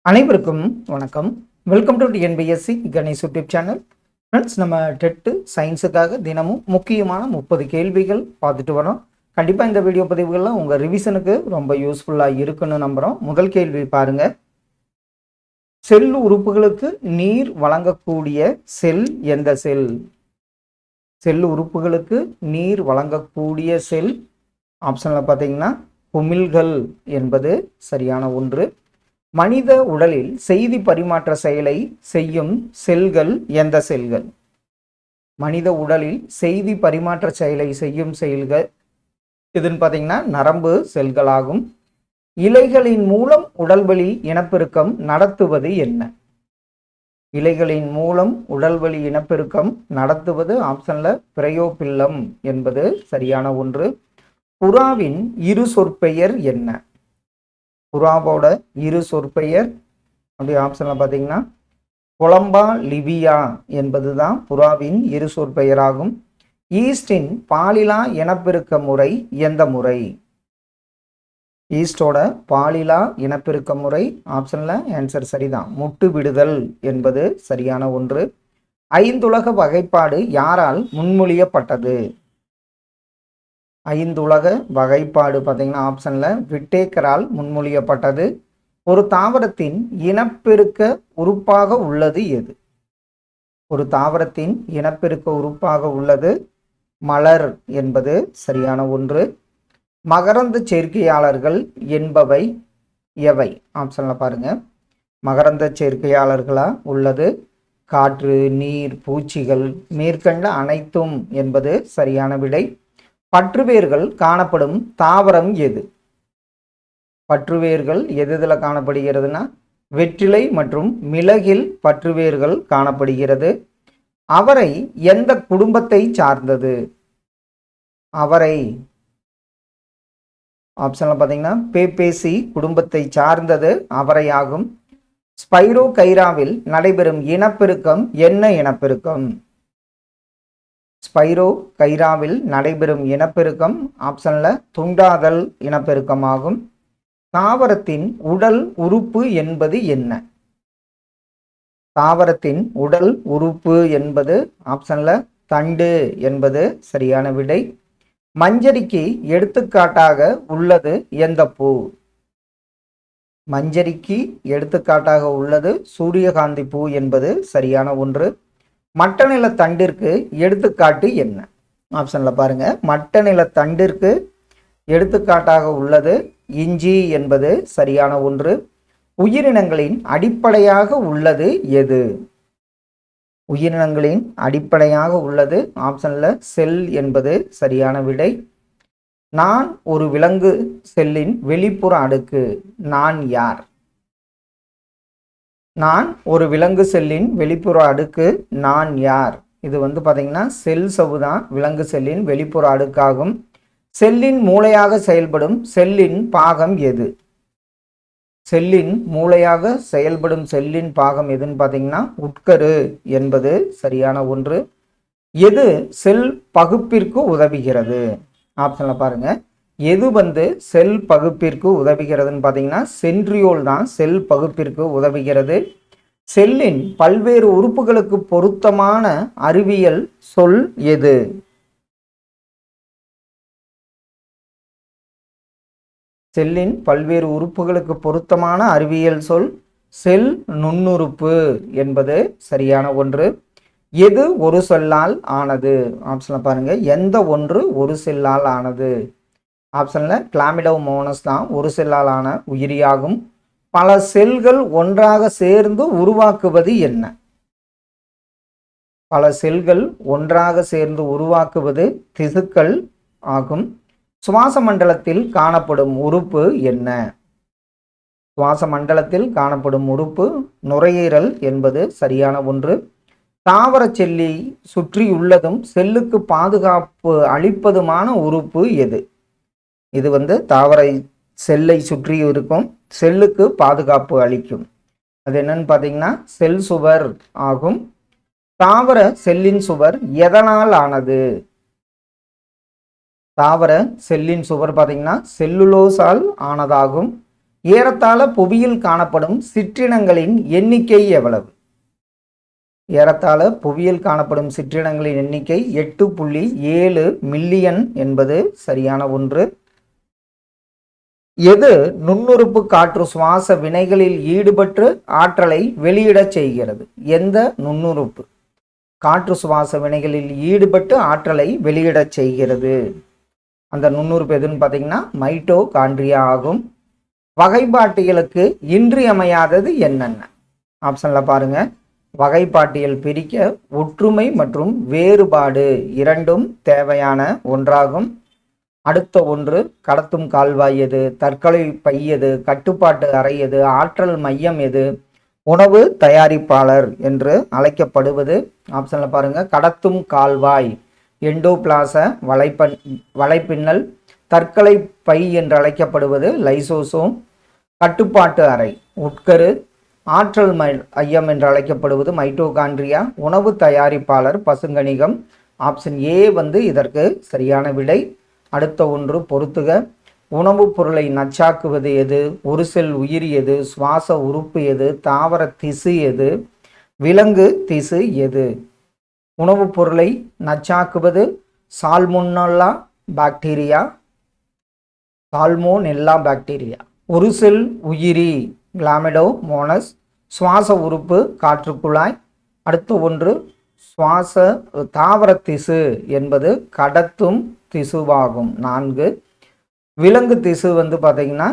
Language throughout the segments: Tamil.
அனைவருக்கும் வணக்கம். Welcome to TNPSC Ganesh YouTube channel. Friends, நம்ம டெட்டு சயின்ஸுக்காக தினமும் முக்கியமான 30 கேள்விகள் பார்த்துட்டு வரோம். கண்டிப்பாக இந்த வீடியோ பதிவுகள்லாம் உங்கள் ரிவிஷனுக்கு ரொம்ப யூஸ்ஃபுல்லாக இருக்குன்னு நம்புகிறோம். முதல் கேள்வி பாருங்கள். செல் உறுப்புகளுக்கு நீர் வழங்கக்கூடிய செல் எந்த செல்? செல் உறுப்புகளுக்கு நீர் வழங்கக்கூடிய செல் ஆப்ஷனில் பார்த்தீங்கன்னா குமிழ்கள் என்பது சரியான ஒன்று. மனித உடலில் செய்தி பரிமாற்ற செயலை செய்யும் செல்கள் எந்த செல்கள்? மனித உடலில் செய்தி பரிமாற்ற செயலை செய்யும் செல்கள் இதுன்னு பார்த்தீங்கன்னா நரம்பு செல்களாகும். இலைகளின் மூலம் உடல்வழி இனப்பெருக்கம் நடத்துவது என்ன? இலைகளின் மூலம் உடல்வழி இனப்பெருக்கம் நடத்துவது ஆப்ஷன்ல பிரயோபில்லம் என்பது சரியான ஒன்று. புறாவின் இரு சொற்பெயர் என்ன? புறாவோட இரு சொற்பெயர் அப்படி ஆப்ஷனில் பார்த்தீங்கன்னா கொலம்பா லிவியா என்பது தான் புறாவின் இரு சொற்பெயராகும். ஈஸ்டின் பாலிலா இனப்பெருக்க முறை எந்த முறை? ஈஸ்டோட பாலிலா இனப்பெருக்க முறை ஆப்ஷனில் ஆன்சர் சரிதான், முட்டு விடுதல் என்பது சரியான ஒன்று. ஐந்துலக வகைப்பாடு யாரால் முன்மொழியப்பட்டது? ஐந்துலக வகைப்பாடு பார்த்தீங்கன்னா ஆப்ஷனில் விட்டேக்கரால் முன்மொழியப்பட்டது. ஒரு தாவரத்தின் இனப்பெருக்க உறுப்பாக உள்ளது எது? ஒரு தாவரத்தின் இனப்பெருக்க உறுப்பாக உள்ளது மலர் என்பது சரியான ஒன்று. மகரந்த சேர்க்கையாளர்கள் என்பவை எவை? ஆப்ஷனில் பாருங்க. மகரந்த சேர்க்கையாளர்களாக உள்ளது காற்று, நீர், பூச்சிகள், மேற்கண்ட அனைத்தும் என்பது சரியான விடை. பற்றுவேர்கள் காணப்படும் தாவரம் எது? பற்றுவேர்கள் எதில் காணப்படுகிறதுனா வெற்றிலை மற்றும் மிளகில் பற்றுவேர்கள் காணப்படுகிறது. அவரை எந்த குடும்பத்தை சார்ந்தது? அவரை ஆப்ஷன்ல பார்த்தீங்கன்னா பேபேசி குடும்பத்தை சார்ந்தது அவரையாகும். ஸ்பைரோ கைராவில் நடைபெறும் இனப்பெருக்கம் என்ன இனப்பெருக்கம்? ஸ்பைரோ கைராவில் நடைபெறும் இனப்பெருக்கம் ஆப்ஷன்ல துண்டாதல் இனப்பெருக்கமாகும். தாவரத்தின் உடல் உறுப்பு என்பது என்ன? தாவரத்தின் உடல் உறுப்பு என்பது ஆப்ஷன்ல தண்டு என்பது சரியான விடை. மஞ்சரிக்கு எடுத்துக்காட்டாக உள்ளது எந்த பூ? மஞ்சரிக்கு எடுத்துக்காட்டாக உள்ளது சூரியகாந்தி பூ என்பது சரியான ஒன்று. மட்ட நில தண்டிற்கு எடுத்துக்காட்டு என்ன? ஆப்ஷன்ல பாருங்க. மட்ட நில தண்டிற்கு எடுத்துக்காட்டாக உள்ளது இஞ்சி என்பது சரியான ஒன்று. உயிரினங்களின் அடிப்படையாக உள்ளது எது? உயிரினங்களின் அடிப்படையாக உள்ளது ஆப்ஷன்ல செல் என்பது சரியான விடை. நான் ஒரு விலங்கு செல்லின் வெளிப்புற அடுக்கு. நான் யார்? நான் ஒரு விலங்கு செல்லின் வெளிப்புற அடுக்கு நான் யார்? இது பார்த்தீங்கன்னா செல் சவ்வு தான் விலங்கு செல்லின் வெளிப்புற அடுக்காகும். செல்லின் மூளையாக செயல்படும் செல்லின் பாகம் எது? செல்லின் மூளையாக செயல்படும் செல்லின் பாகம் எதுன்னு பார்த்தீங்கன்னா உட்கரு என்பது சரியான ஒன்று. எது செல் பகுப்பிற்கு உதவுகிறது? ஆப்ஷன்ல பாருங்க. எது செல் பகுப்பிற்கு உதவுகிறதுன்னு பார்த்தீங்கன்னா சென்ட்ரியோல் தான் செல் பகுப்பிற்கு உதவுகிறது. செல்லின் பல்வேறு உறுப்புகளுக்கு பொருத்தமான அறிவியல் சொல் எது? செல்லின் பல்வேறு உறுப்புகளுக்கு பொருத்தமான அறிவியல் சொல் செல் நுண்ணுறுப்பு என்பது சரியான ஒன்று. எது ஒரு செல்லால் ஆனது? ஆப்ஷன்ல பாருங்க. எந்த ஒன்று ஒரு செல்லால் ஆனது? ஆப்ஷனில் கிளாமிடோமோனஸ் தான் ஒரு செல்லால் ஆன உயிரியாகும். பல செல்கள் ஒன்றாக சேர்ந்து உருவாக்குவது என்ன? பல செல்கள் ஒன்றாக சேர்ந்து உருவாக்குவது திசுக்கள் ஆகும். சுவாச மண்டலத்தில் காணப்படும் உறுப்பு என்ன? சுவாச மண்டலத்தில் காணப்படும் உறுப்பு நுரையீரல் என்பது சரியான ஒன்று. தாவர செல்லை சுற்றியுள்ளதும் செல்லுக்கு பாதுகாப்பு அளிப்பதுமான உறுப்பு எது? இது தாவர செல்லை சுற்றி இருக்கும் செல்லுக்கு பாதுகாப்பு அளிக்கும். அது என்னன்னு பார்த்தீங்கன்னா செல் சுவர் ஆகும். தாவர செல்லின் சுவர் எதனால் ஆனது? தாவர செல்லின் சுவர் பார்த்தீங்கன்னா செல்லுலோஸால் ஆனதாகும். ஏறத்தாழ புவியில் காணப்படும் சிற்றினங்களின் எண்ணிக்கை எவ்வளவு? ஏறத்தாழ புவியில் காணப்படும் சிற்றினங்களின் எண்ணிக்கை 8.7 மில்லியன் என்பது சரியான ஒன்று. எது நுண்ணுறுப்பு காற்று சுவாச வினைகளில் ஈடுபட்டு ஆற்றலை வெளியிடச் செய்கிறது? எந்த நுண்ணுறுப்பு காற்று சுவாச வினைகளில் ஈடுபட்டு ஆற்றலை வெளியிடச் செய்கிறது? அந்த நுண்ணுறுப்பு எதுன்னு பார்த்தீங்கன்னா மைட்டோகாண்ட்ரியா ஆகும். வகைப்பாட்டியலுக்கு இன்றியமையாதது என்னென்ன? ஆப்ஷனில் பாருங்க. வகைப்பாட்டியல் பிரிக்க ஒற்றுமை மற்றும் வேறுபாடு இரண்டும் தேவையான ஒன்றாகும். அடுத்த ஒன்று கடத்தும் கால்வாய் எது, தற்கொலை பை எது, கட்டுப்பாட்டு அறை எது, ஆற்றல் மையம் எது, உணவு தயாரிப்பாளர் என்று அழைக்கப்படுவது? ஆப்ஷனில் பாருங்க. கடத்தும் கால்வாய் எண்டோபிளாச வலைப்பின்னல், தற்கொலை பை என்று அழைக்கப்படுவது லைசோசோம், கட்டுப்பாட்டு அறை உட்கரு, ஆற்றல் மையம் என்று அழைக்கப்படுவது மைட்டோகாண்ட்ரியா, உணவு தயாரிப்பாளர் பசுங்கணிகம். ஆப்ஷன் ஏ இதற்கு சரியான விடை. அடுத்த ஒன்று பொறுத்துக. உணவுப் பொருளை நச்சாக்குவது எது? ஒரு செல் உயிரி எது? சுவாச உறுப்பு எது? தாவர திசு எது? விலங்கு திசு எது? உணவுப் பொருளை நச்சாக்குவது சால்மோனெல்லா பாக்டீரியா. ஒரு செல் உயிரி கிளாமிடோமோனஸ். சுவாச உறுப்பு காற்றுக்குழாய். அடுத்த ஒன்று சுவாச தாவர திசு என்பது கடத்தும் திசுவாகும். 4. விலங்கு திசு பார்த்தீங்கன்னா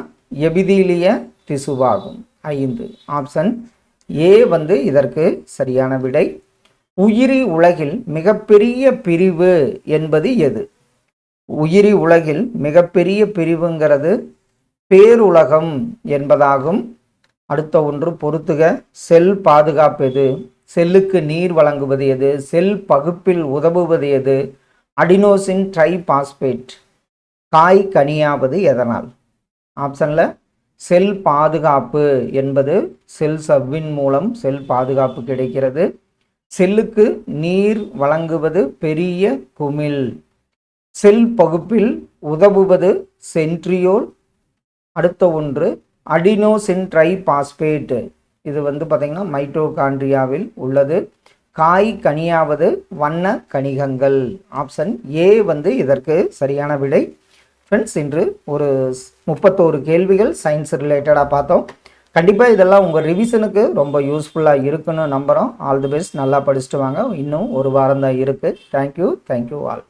எபிதீலிய திசுவாகும். 5. ஆப்ஷன் ஏ இதற்கு சரியான விடை. உயிரி உலகில் மிகப்பெரிய பிரிவு என்பது எது? உயிரி உலகில் மிகப்பெரிய பிரிவுங்கிறது பேருலகம் என்பதாகும். அடுத்த ஒன்று பொறுத்துக. செல் பாதுகாப்பு எது? செல்லுக்கு நீர் வழங்குவது எது? செல் பகுப்பில் உதவுவது எது? Adenosine triphosphate. காய் கனியாவது எதனால்? ஆப்ஷனில் செல் பாதுகாப்பு என்பது செல் சவ்வின் மூலம் செல் பாதுகாப்பு கிடைக்கிறது. செல்லுக்கு நீர் வழங்குவது பெரிய குமிழ். செல் பகுப்பில் உதவுவது சென்ட்ரியோல். அடுத்த ஒன்று அடினோசின் ட்ரைபாஸ்பேட். இது பார்த்தீங்கன்னா மைட்டோகாண்ட்ரியாவில் உள்ளது. காய் கனியாவது வண்ண கணிகங்கள். ஆப்ஷன் ஏ இதற்கு சரியான விடை. ஃப்ரெண்ட்ஸ், இன்று ஒரு 31 கேள்விகள் சயின்ஸ் ரிலேட்டடாக பார்த்தோம். கண்டிப்பாக இதெல்லாம் உங்கள் ரிவிஷனுக்கு ரொம்ப யூஸ்ஃபுல்லாக இருக்குன்னு நம்புகிறோம். All the best. நல்லா படிச்சுட்டு வாங்க. இன்னும் ஒரு வாரம் தான் இருக்குது. Thank you all.